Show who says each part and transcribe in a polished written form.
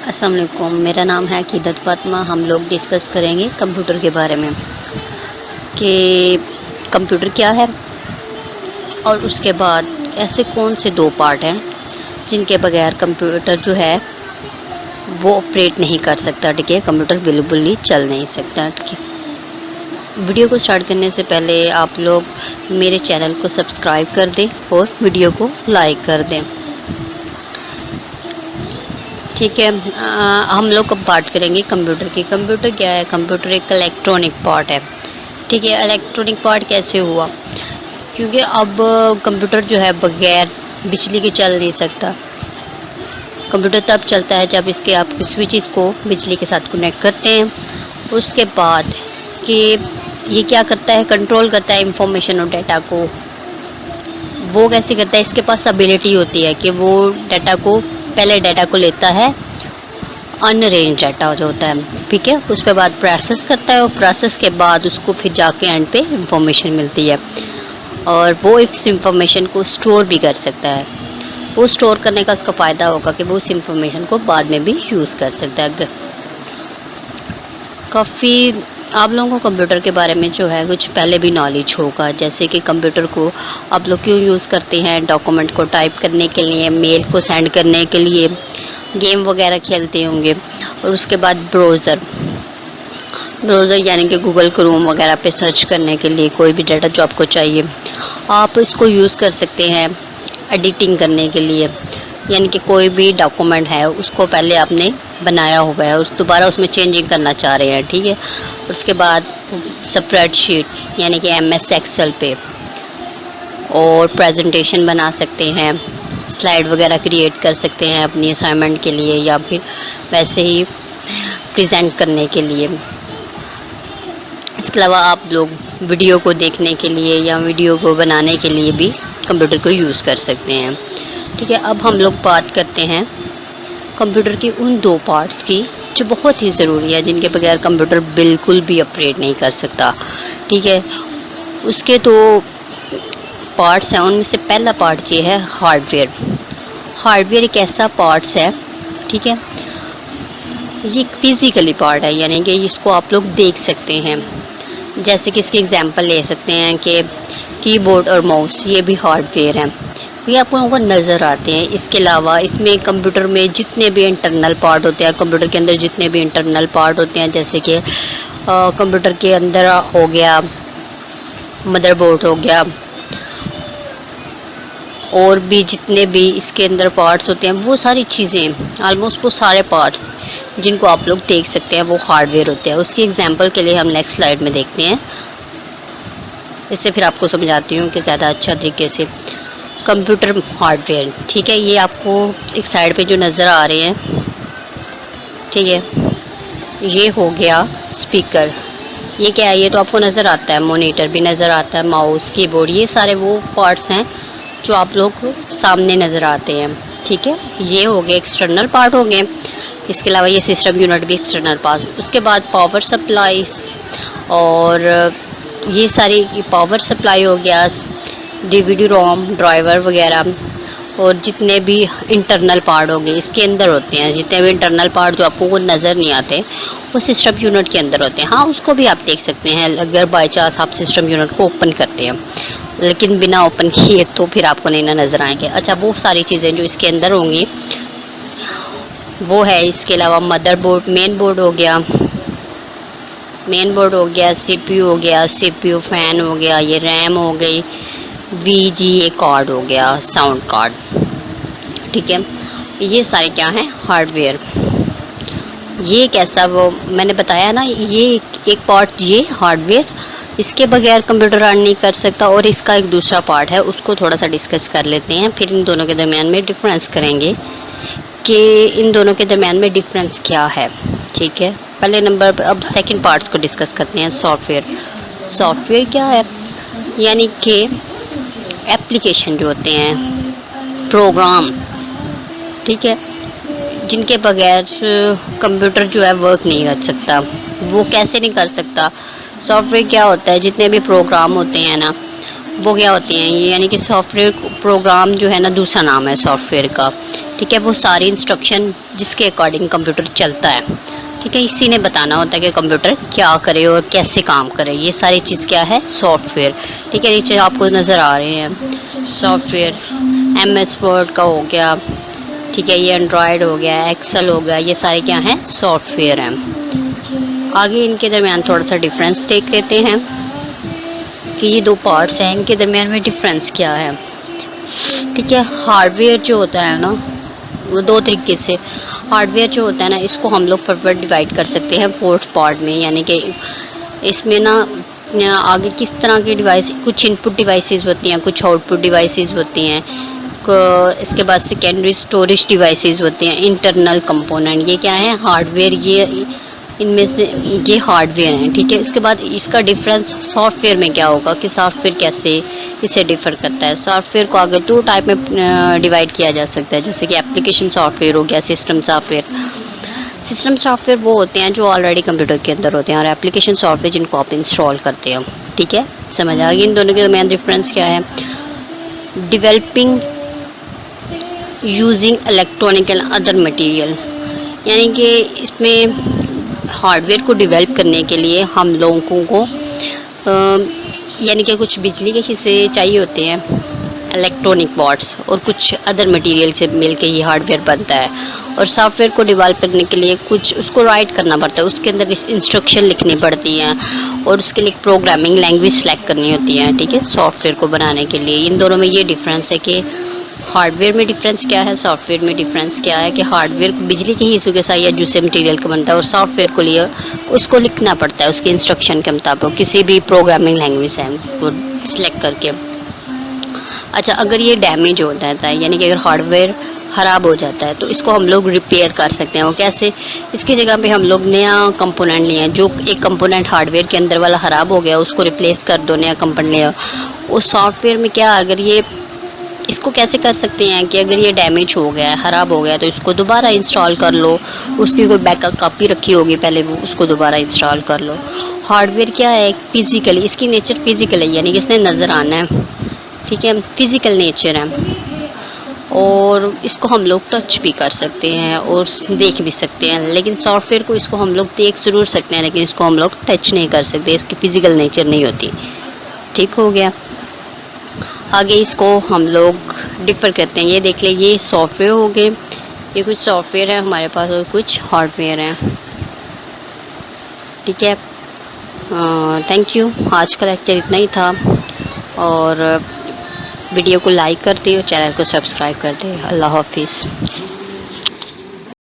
Speaker 1: अस्सलाम वालेकुम, मेरा नाम है अकीदत फ़ातिमा। हम लोग डिस्कस करेंगे कंप्यूटर के बारे में कि कंप्यूटर क्या है और उसके बाद ऐसे कौन से दो पार्ट हैं जिनके बगैर कंप्यूटर जो है वो ऑपरेट नहीं कर सकता। ठीक है, कंप्यूटर बिल्कुल ही चल नहीं सकता। ठीक है, वीडियो को स्टार्ट करने से पहले आप लोग मेरे चैनल को सब्सक्राइब कर दें और वीडियो को लाइक कर दें। ठीक है, हम लोग अब बात करेंगे कंप्यूटर की। कंप्यूटर क्या है? कंप्यूटर एक इलेक्ट्रॉनिक पार्ट है। ठीक है, इलेक्ट्रॉनिक पार्ट कैसे हुआ? क्योंकि अब कंप्यूटर जो है बगैर बिजली के चल नहीं सकता। कंप्यूटर तब चलता है जब इसके आप स्विचेस को बिजली के साथ कनेक्ट करते हैं। उसके बाद कि ये क्या करता है, कंट्रोल करता है इंफॉर्मेशन और डाटा को। वो कैसे करता है? इसके पास एबिलिटी होती है कि वो डाटा को पहले डाटा को लेता है, अनरेंज डाटा जो होता है, ठीक है, उस पर बाद प्रोसेस करता है और प्रोसेस के बाद उसको फिर जाके एंड पे इंफॉर्मेशन मिलती है और वो इस इंफॉर्मेशन को स्टोर भी कर सकता है। वो स्टोर करने का उसका फ़ायदा होगा कि वो उस इंफॉर्मेशन को बाद में भी यूज़ कर सकता है। काफ़ी आप लोगों को कंप्यूटर के बारे में जो है कुछ पहले भी नॉलेज होगा, जैसे कि कंप्यूटर को आप लोग क्यों यूज़ करते हैं, डॉक्यूमेंट को टाइप करने के लिए, मेल को सेंड करने के लिए, गेम वगैरह खेलते होंगे। और उसके बाद ब्राउज़र यानी कि गूगल क्रोम वगैरह पे सर्च करने के लिए कोई भी डाटा जो आपको चाहिए आप इसको यूज़ कर सकते हैं। एडिटिंग करने के लिए, यानी कि कोई भी डॉक्यूमेंट है उसको पहले आपने बनाया हुआ है, उस दोबारा उसमें चेंजिंग करना चाह रहे हैं। ठीक है, उसके बाद स्प्रेडशीट यानी कि MS एक्सेल पे और प्रेजेंटेशन बना सकते हैं, स्लाइड वगैरह क्रिएट कर सकते हैं अपनी असाइनमेंट के लिए या फिर वैसे ही प्रेजेंट करने के लिए। इसके अलावा आप लोग वीडियो को देखने के लिए या वीडियो को बनाने के लिए भी कंप्यूटर को यूज़ कर सकते हैं। ठीक है, अब हम लोग बात करते हैं कंप्यूटर की उन दो पार्ट्स की जो बहुत ही ज़रूरी है, जिनके बगैर कंप्यूटर बिल्कुल भी ऑपरेट नहीं कर सकता। ठीक है, उसके दो पार्ट्स हैं, उनमें से पहला पार्ट ये है हार्डवेयर। हार्डवेयर एक ऐसा पार्ट्स है, ठीक है, ये एक फिज़िकली पार्ट है, यानी कि इसको आप लोग देख सकते हैं। जैसे कि इसके एग्जांपल ले सकते हैं कि कीबोर्ड और माउस, ये भी हार्डवेयर हैं, ये आप लोगों को नज़र आते हैं। इसके अलावा इसमें कंप्यूटर में जितने भी इंटरनल पार्ट होते हैं, कंप्यूटर के अंदर जितने भी इंटरनल पार्ट होते हैं, जैसे कि कंप्यूटर के अंदर हो गया मदरबोर्ड हो गया, और भी जितने भी इसके अंदर पार्ट्स होते हैं, वो सारी चीज़ें ऑलमोस्ट वो सारे पार्ट्स जिनको आप लोग देख सकते हैं वो हार्डवेयर होते हैं। उसकी एग्जांपल के लिए हम नेक्स्ट स्लाइड में देखते हैं, इससे फिर आपको समझाती हूँ कि ज़्यादा अच्छा तरीके से। कंप्यूटर हार्डवेयर, ठीक है, ये आपको एक साइड पे जो नज़र आ रहे हैं, ठीक है, ये हो गया स्पीकर। ये क्या है? ये तो आपको नज़र आता है, मॉनिटर भी नज़र आता है, माउस, कीबोर्ड, ये सारे वो पार्ट्स हैं जो आप लोग सामने नज़र आते हैं। ठीक है, ये हो गए एक्सटर्नल पार्ट हो गए। इसके अलावा ये सिस्टम यूनिट भी एक्सटर्नल पार्ट। उसके बाद पावर सप्लाई, और ये सारी पावर सप्लाई हो गया, DVD रोम, ड्राइवर वगैरह, और जितने भी इंटरनल पार्ट हो गए इसके अंदर होते हैं। जितने भी इंटरनल पार्ट जो आपको वो नज़र नहीं आते वो सिस्टम यूनिट के अंदर होते हैं। हाँ, उसको भी आप देख सकते हैं अगर बाई चांस आप सिस्टम यूनिट को ओपन करते हैं, लेकिन बिना ओपन किए तो फिर आपको नहीं ना नज़र आएंगे। अच्छा, वो सारी चीज़ें जो इसके अंदर होंगी वो है। इसके अलावा मदरबोर्ड, मेन बोर्ड हो गया, CPU हो गया, CPU फ़ैन हो गया, ये रैम हो गई, VGA कार्ड हो गया, साउंड कार्ड। ठीक है, ये सारे क्या हैं? हार्डवेयर। ये कैसा, वो मैंने बताया ना, ये एक पार्ट ये हार्डवेयर, इसके बगैर कंप्यूटर रन नहीं कर सकता। और इसका एक दूसरा पार्ट है, उसको थोड़ा सा डिस्कस कर लेते हैं, फिर इन दोनों के दरमियान में डिफरेंस करेंगे कि इन दोनों के दरमियान में डिफरेंस क्या है। ठीक है, पहले नंबर पर अब सेकंड पार्ट्स को डिस्कस करते हैं। सॉफ्टवेयर क्या है? यानी कि एप्लीकेशन जो होते हैं, प्रोग्राम, ठीक है, जिनके बगैर कंप्यूटर जो है वर्क नहीं कर सकता। वो कैसे नहीं कर सकता? सॉफ्टवेयर क्या होता है? जितने भी प्रोग्राम होते हैं ना, वो क्या होते हैं, ये यानी कि सॉफ्टवेयर प्रोग्राम जो है ना, दूसरा नाम है सॉफ्टवेयर का। ठीक है, वो सारी इंस्ट्रक्शन जिसके अकॉर्डिंग कंप्यूटर चलता है, ठीक है, इसी ने बताना होता है कि कंप्यूटर क्या करे और कैसे काम करे। ये सारी चीज़ क्या है, सॉफ्टवेयर। ठीक है, नीचे आपको नज़र आ रहे हैं सॉफ्टवेयर, MS वर्ड का हो गया, ठीक है, ये एंड्रॉयड हो गया, एक्सेल हो गया, ये सारे क्या हैं, सॉफ्टवेयर हैं। आगे इनके दरमियान थोड़ा सा डिफरेंस देख लेते हैं कि ये दो पार्ट्स हैं, इनके दरमियान में डिफरेंस क्या है। ठीक है, हार्डवेयर जो होता है ना, वो दो तरीके से, हार्डवेयर जो होता है ना, इसको हम लोग फर्दर डिवाइड कर सकते हैं 4 पार्ट में, यानी कि इसमें ना आगे किस तरह की डिवाइस, कुछ इनपुट डिवाइसेस होती हैं, कुछ आउटपुट डिवाइसेस होती हैं, इसके बाद सेकेंडरी स्टोरेज डिवाइसेस होती हैं, इंटरनल कंपोनेंट, ये क्या है, हार्डवेयर, ये इनमें से ये हार्डवेयर हैं। ठीक है, इसके बाद इसका डिफरेंस सॉफ्टवेयर में क्या होगा कि सॉफ्टवेयर कैसे इससे डिफ़र करता है। सॉफ्टवेयर को आगे 2 टाइप में डिवाइड किया जा सकता है, जैसे कि एप्लीकेशन सॉफ्टवेयर हो गया, सिस्टम सॉफ्टवेयर। सिस्टम सॉफ्टवेयर वो होते हैं जो ऑलरेडी कंप्यूटर के अंदर होते हैं, और एप्लीकेशन सॉफ्टवेयर जिनको आप इंस्टॉल करते हो। ठीक है, समझ आ गई इन दोनों के दरमियान डिफरेंस क्या है। Developing using electronic and other material, यानी कि इसमें हार्डवेयर को डेवलप करने के लिए हम लोगों को यानी कि कुछ बिजली के हिस्से चाहिए होते हैं, इलेक्ट्रॉनिक पार्ट्स, और कुछ अदर मटेरियल से मिलके ये हार्डवेयर बनता है। और सॉफ्टवेयर को डेवलप करने के लिए कुछ उसको राइट करना पड़ता है, उसके अंदर इंस्ट्रक्शन लिखनी पड़ती हैं, और उसके लिए प्रोग्रामिंग लैंग्वेज सेलेक्ट करनी होती है। ठीक है, सॉफ्टवेयर को बनाने के लिए इन दोनों में ये डिफरेंस है कि हार्डवेयर में डिफरेंस क्या है, सॉफ्टवेयर में डिफरेंस क्या है, कि हार्डवेयर को बिजली के हिस्सों के साथ या दूसरे मटेरियल का बनता है, और सॉफ्टवेयर को लिए उसको लिखना पड़ता है उसके इंस्ट्रक्शन के मुताबिक, किसी भी प्रोग्रामिंग लैंग्वेज है वो सिलेक्ट करके। अच्छा, अगर ये डैमेज हो जाता है, यानी कि अगर हार्डवेयर ख़राब हो जाता है, तो इसको हम लोग रिपेयर कर सकते हैं। वो कैसे, इसकी जगह पे हम लोग नया कंपोनेंट लिए, जो एक कंपोनेंट हार्डवेयर के अंदर वाला ख़राब हो गया उसको रिप्लेस कर दो, नया कंपोनेंट लिया। उस सॉफ्टवेयर में क्या, अगर ये इसको कैसे कर सकते हैं कि अगर ये डैमेज हो गया है, ख़राब हो गया, तो इसको दोबारा इंस्टॉल कर लो, उसकी कोई बैकअप कॉपी रखी होगी पहले, वो उसको दोबारा इंस्टॉल कर लो। हार्डवेयर क्या है, फिज़िकली, इसकी नेचर फिज़िकल है, यानी कि इसने नज़र आना है। ठीक है, फिज़िकल नेचर है, और इसको हम लोग टच भी कर सकते हैं और देख भी सकते हैं। लेकिन सॉफ्टवेयर को इसको हम लोग देख ज़रूर सकते हैं, लेकिन इसको हम लोग टच नहीं कर सकते, इसकी फ़िज़िकल नेचर नहीं होती। ठीक हो गया। आगे इसको हम लोग डिफ़र करते हैं, ये देख ले, ये सॉफ्टवेयर हो गए, ये कुछ सॉफ्टवेयर है हमारे पास और कुछ हार्डवेयर हैं। ठीक है, थैंक यू। आज का लेक्चर इतना ही था, और वीडियो को लाइक कर दिए और चैनल को सब्सक्राइब कर दिए। अल्लाह हाफिज़।